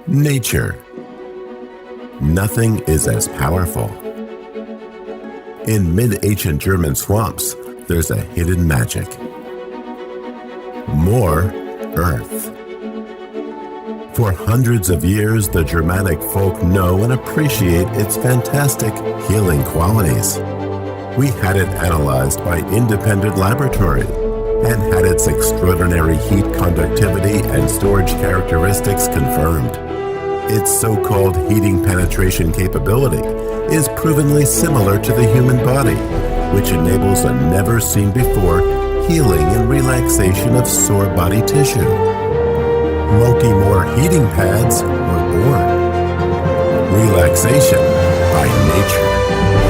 Nature. Nothing is as powerful. In mid-ancient German swamps, there's a hidden magic. More earth. For hundreds of years, the Germanic folk know and appreciate its fantastic healing qualities. We had it analyzed by independent laboratories and had its extraordinary heat conductivity and storage characteristics confirmed. Its so-called heating penetration capability is provenly similar to the human body, which enables a never-seen-before healing and relaxation of sore body tissue. MOQY Moor Heating Pads were born. Relaxation by nature.